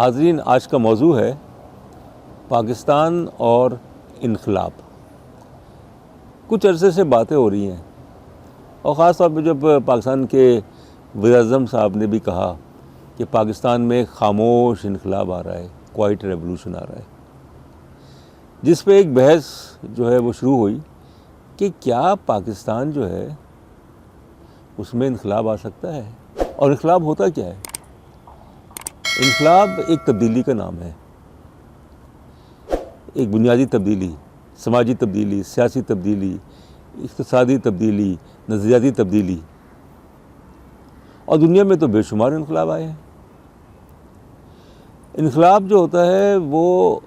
حاضرین، آج کا موضوع ہے پاکستان اور انقلاب۔ کچھ عرصے سے باتیں ہو رہی ہیں اور خاص طور پہ جب پاکستان کے وزیر اعظم صاحب نے بھی کہا کہ پاکستان میں خاموش انقلاب آ رہا ہے، کوائٹ ریولوشن آ رہا ہے، جس پہ ایک بحث جو ہے وہ شروع ہوئی کہ کیا پاکستان جو ہے اس میں انقلاب آ سکتا ہے، اور انقلاب ہوتا کیا ہے؟ انقلاب ایک تبدیلی کا نام ہے، ایک بنیادی تبدیلی، سماجی تبدیلی، سیاسی تبدیلی، اقتصادی تبدیلی، نظریاتی تبدیلی، اور دنیا میں تو بے شمار انقلاب آئے ہیں۔ انقلاب جو ہوتا ہے وہ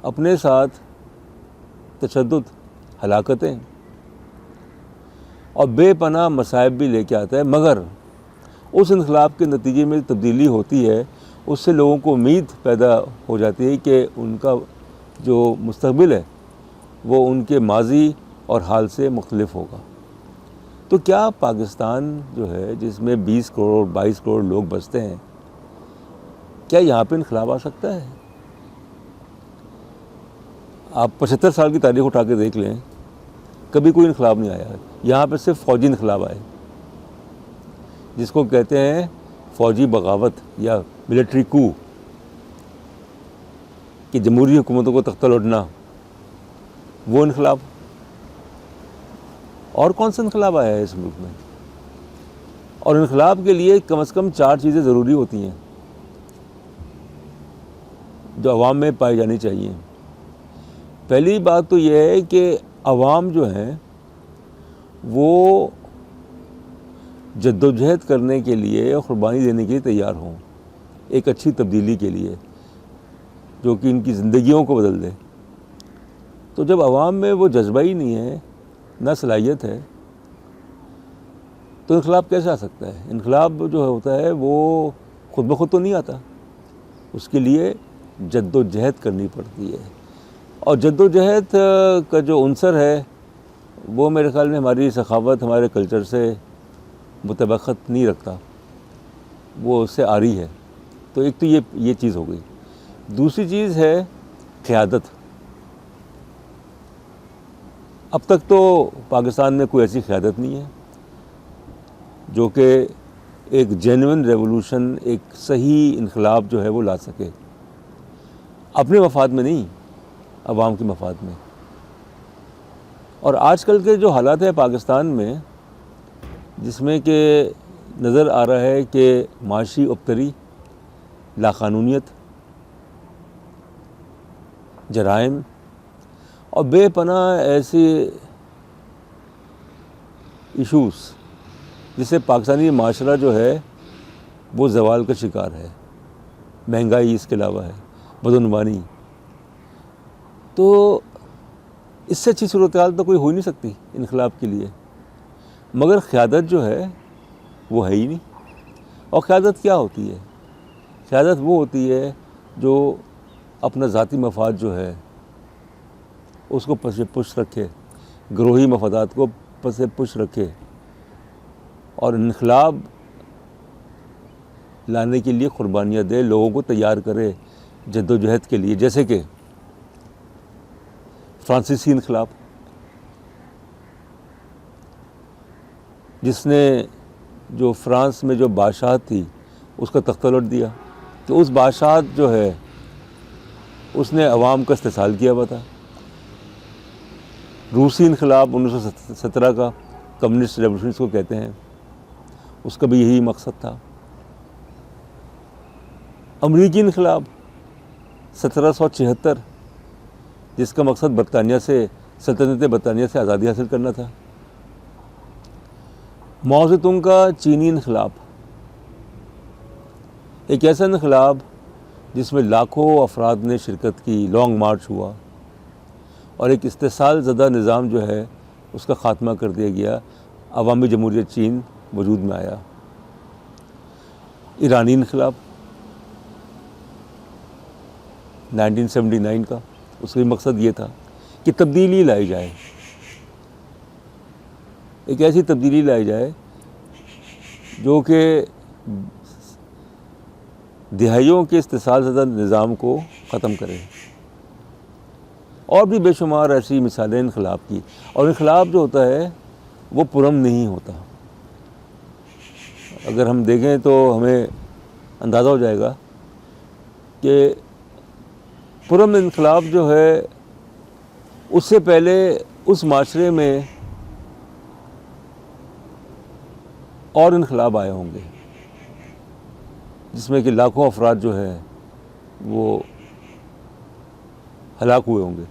اپنے ساتھ تشدد، ہلاکتیں اور بے پناہ مصائب بھی لے کے آتا ہے، مگر اس انقلاب کے نتیجے میں تبدیلی ہوتی ہے، اس سے لوگوں کو امید پیدا ہو جاتی ہے کہ ان کا جو مستقبل ہے وہ ان کے ماضی اور حال سے مختلف ہوگا۔ تو کیا پاکستان جو ہے جس میں 20 کروڑ 22 کروڑ لوگ بستے ہیں، کیا یہاں پہ انقلاب آ سکتا ہے؟ آپ 75 سال کی تاریخ اٹھا کے دیکھ لیں، کبھی کوئی انقلاب نہیں آیا۔ یہاں پہ صرف فوجی انقلاب آئے، جس کو کہتے ہیں فوجی بغاوت یا ملٹری کو، کہ جمہوری حکومتوں کو تختہ لوٹنا، وہ انقلاب۔ اور کون سا انقلاب آیا ہے اس ملک میں؟ اور انقلاب کے لیے کم از کم 4 چیزیں ضروری ہوتی ہیں جو عوام میں پائی جانی چاہیے۔ پہلی بات تو یہ ہے کہ عوام جو ہیں وہ جد و جہد کرنے کے لیے اور قربانی دینے کے لیے تیار ہوں، ایک اچھی تبدیلی کے لیے جو کہ ان کی زندگیوں کو بدل دے۔ تو جب عوام میں وہ جذبہ ہی نہیں ہے، نہ صلاحیت ہے، تو انقلاب کیسے آ سکتا ہے؟ انقلاب جو ہوتا ہے وہ خود بخود تو نہیں آتا، اس کے لیے جد و جہد کرنی پڑتی ہے، اور جد و جہد کا جو عنصر ہے وہ میرے خیال میں ہماری ثقافت، ہمارے کلچر سے مطابقت نہیں رکھتا، وہ اس سے عاری ہے۔ تو ایک تو یہ چیز ہو گئی۔ دوسری چیز ہے قیادت۔ اب تک تو پاکستان میں کوئی ایسی قیادت نہیں ہے جو کہ ایک جینوئن ریولوشن، ایک صحیح انقلاب جو ہے وہ لا سکے، اپنے مفاد میں نہیں، عوام کے مفاد میں۔ اور آج کل کے جو حالات ہیں پاکستان میں، جس میں کہ نظر آ رہا ہے کہ معاشی ابتری، لاقانونیت، جرائم اور بے پناہ ایسے ایشوز جس سے پاکستانی معاشرہ جو ہے وہ زوال کا شکار ہے، مہنگائی اس کے علاوہ ہے، بدعنوانی، تو اس سے اچھی صورتحال تو کوئی ہو ہی نہیں سکتی انقلاب کے لیے۔ مگر قیادت جو ہے وہ ہے ہی نہیں۔ اور قیادت کیا ہوتی ہے؟ قیادت وہ ہوتی ہے جو اپنا ذاتی مفاد جو ہے اس کو پس پش رکھے، گروہی مفادات کو پس پش رکھے، اور انقلاب لانے کے لیے قربانیاں دے، لوگوں کو تیار کرے جد و جہد کے لیے، جیسے کہ فرانسیسی انقلاب، جس نے جو فرانس میں جو بادشاہت تھی اس کا تختہ لوٹ دیا، تو اس بادشاہت جو ہے اس نے عوام کا استحصال کیا ہوا تھا۔ روسی انقلاب 1917 کا، کمیونسٹ ریولوشن اس کو کہتے ہیں، اس کا بھی یہی مقصد تھا۔ امریکی انقلاب 1776، جس کا مقصد برطانیہ سے، سلطنت برطانیہ سے آزادی حاصل کرنا تھا۔ ماؤ زے تونگ کا چینی انقلاب، ایک ایسا انقلاب جس میں لاکھوں افراد نے شرکت کی، لانگ مارچ ہوا اور ایک استحصال زدہ نظام جو ہے اس کا خاتمہ کر دیا گیا، عوامی جمہوریت چین وجود میں آیا۔ ایرانی انقلاب 1979 کا، اس کا بھی مقصد یہ تھا کہ تبدیلی لائی جائے، ایک ایسی تبدیلی لائی جائے جو کہ دہائیوں کے استحصال زدہ نظام کو ختم کرے. اور بھی بے شمار ایسی مثالیں انقلاب کی. اور انقلاب جو ہوتا ہے وہ پرامن نہیں ہوتا. اگر ہم دیکھیں تو ہمیں اندازہ ہو جائے گا کہ پرامن انقلاب جو ہے اس سے پہلے اس معاشرے میں اور انقلاب آئے ہوں گے جس میں کہ لاکھوں افراد جو ہے وہ ہلاک ہوئے ہوں گے.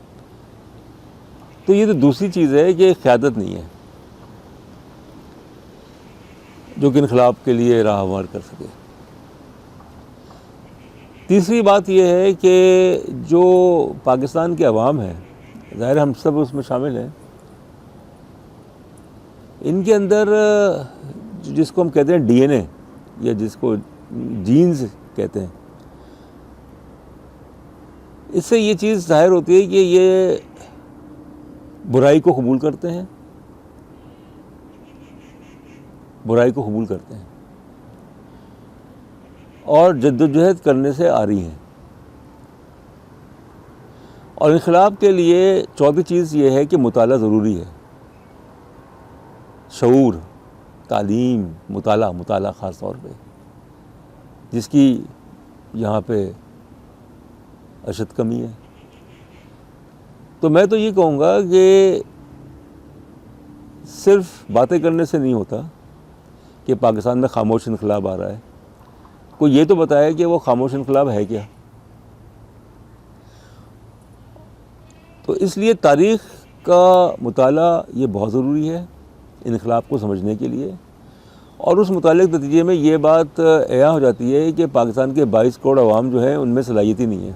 تو یہ تو دوسری چیز ہے کہ قیادت نہیں ہے جو کہ انقلاب کے لیے راہ ہموار کر سکے. تیسری بات یہ ہے کہ جو پاکستان کے عوام ہیں، ظاہر ہم سب اس میں شامل ہیں، ان کے اندر جس کو ہم کہتے ہیں ڈی این اے یا جس کو جینز کہتے ہیں، اس سے یہ چیز ظاہر ہوتی ہے کہ یہ برائی کو قبول کرتے ہیں، برائی کو قبول کرتے ہیں اور جدوجہد کرنے سے آ رہی ہیں. اور انقلاب کے لیے چوتھی چیز یہ ہے کہ مطالعہ ضروری ہے. شعور، تعلیم، مطالعہ خاص طور پہ، جس کی یہاں پہ اشد کمی ہے. تو میں تو یہ کہوں گا کہ صرف باتیں کرنے سے نہیں ہوتا کہ پاکستان میں خاموش انقلاب آ رہا ہے. کوئی یہ تو بتایا کہ وہ خاموش انقلاب ہے کیا. تو اس لیے تاریخ کا مطالعہ یہ بہت ضروری ہے انقلاب کو سمجھنے کے لیے. اور اس مطالعے کے نتیجے میں یہ بات عیاں ہو جاتی ہے کہ پاکستان کے 22 کروڑ عوام جو ہیں ان میں صلاحیت ہی نہیں ہے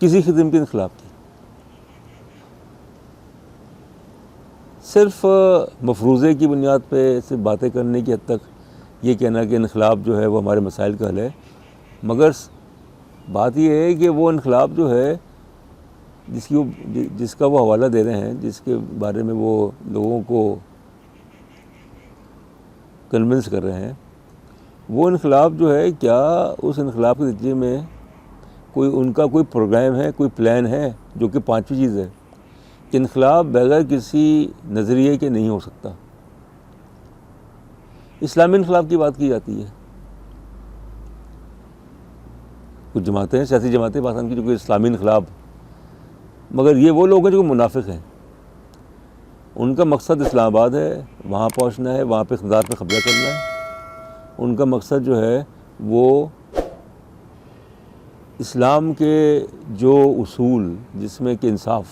کسی قسم کے انقلاب کی. صرف مفروضے کی بنیاد پہ صرف باتیں کرنے کی حد تک یہ کہنا کہ انقلاب جو ہے وہ ہمارے مسائل کا حل ہے. مگر بات یہ ہے کہ وہ انقلاب جو ہے جس کا وہ حوالہ دے رہے ہیں، جس کے بارے میں وہ لوگوں کو کنونس کر رہے ہیں، وہ انقلاب جو ہے کیا اس انقلاب کے نتیجے میں ان کا کوئی پروگرام ہے، کوئی پلان ہے، جو کہ پانچویں چیز ہے کہ انقلاب بغیر کسی نظریے کے نہیں ہو سکتا. اسلامی انقلاب کی بات کی جاتی ہے. کچھ جماعتیں ہیں، سیاسی جماعتیں پاکستان کی جو کہ اسلامی انقلاب، مگر یہ وہ لوگ ہیں جو منافق ہیں. ان کا مقصد اسلام آباد ہے، وہاں پہنچنا ہے، وہاں پہ اقتدار پہ قبضہ کرنا ہے. ان کا مقصد جو ہے وہ اسلام کے جو اصول جس میں کہ انصاف،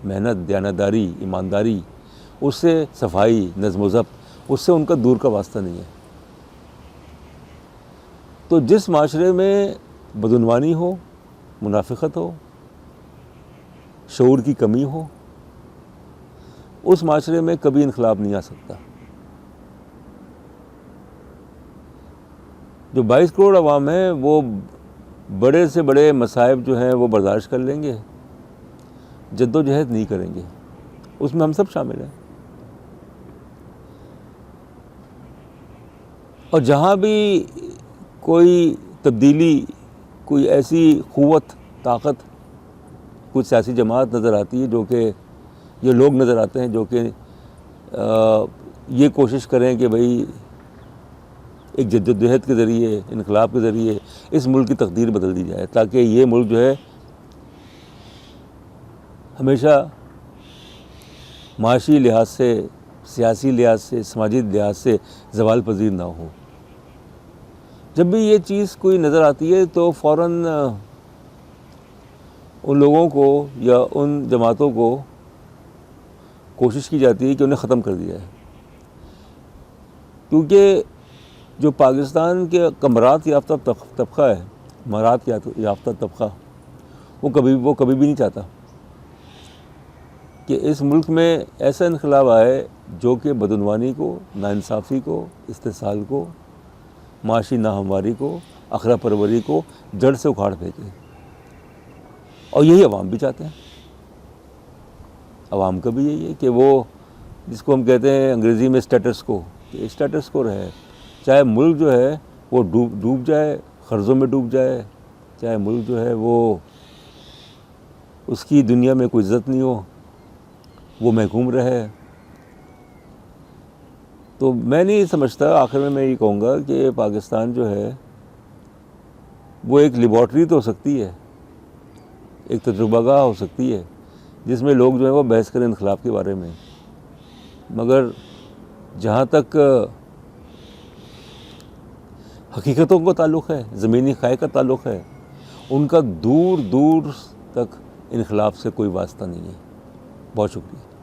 محنت، دیانتداری، ایمانداری، اس سے صفائی، نظم و ضبط، اس سے ان کا دور کا واسطہ نہیں ہے. تو جس معاشرے میں بدعنوانی ہو، منافقت ہو، شعور کی کمی ہو، اس معاشرے میں کبھی انقلاب نہیں آ سکتا. جو 22 کروڑ عوام ہیں وہ بڑے سے بڑے مصائب جو ہیں وہ برداشت کر لیں گے، جد و جہد نہیں کریں گے. اس میں ہم سب شامل ہیں. اور جہاں بھی کوئی تبدیلی، کوئی ایسی قوت، طاقت، کوئی سیاسی جماعت نظر آتی ہے، جو کہ یہ لوگ نظر آتے ہیں جو کہ یہ کوشش کریں کہ بھئی ایک جدوجہد کے ذریعے، انقلاب کے ذریعے اس ملک کی تقدیر بدل دی جائے، تاکہ یہ ملک جو ہے ہمیشہ معاشی لحاظ سے، سیاسی لحاظ سے، سماجی لحاظ سے زوال پذیر نہ ہو. جب بھی یہ چیز کوئی نظر آتی ہے تو فوراً ان لوگوں کو یا ان جماعتوں کو کوشش کی جاتی ہے کہ انہیں ختم کر دیا ہے. کیونکہ جو پاکستان کے کمرات یافتہ طبقہ ہے، مرات یافتہ طبقہ، وہ کبھی بھی نہیں چاہتا کہ اس ملک میں ایسا انقلاب آئے جو کہ بدعنوانی کو، ناانصافی کو، استحصال کو، معاشی ناہمواری کو، اخلاق پروری کو جڑ سے اکھاڑ پھینکے. اور یہی عوام بھی چاہتے ہیں. عوام کا بھی یہی ہے کہ وہ جس کو ہم کہتے ہیں انگریزی میں اسٹیٹس کو، کہ اسٹیٹس کو رہے، چاہے ملک جو ہے وہ ڈوب جائے، قرضوں میں ڈوب جائے، چاہے ملک جو ہے وہ اس کی دنیا میں کوئی عزت نہیں ہو، وہ محکوم رہے. تو میں نہیں سمجھتا، آخر میں یہ کہوں گا کہ پاکستان جو ہے وہ ایک لیبارٹری تو ہو سکتی ہے، ایک تجربہ گاہ ہو سکتی ہے جس میں لوگ جو ہے وہ بحث کریں انقلاب کے بارے میں، مگر جہاں تک حقیقتوں کا تعلق ہے، زمینی حقائق کا تعلق ہے، ان کا دور دور تک انقلاب سے کوئی واسطہ نہیں ہے. بہت شکریہ.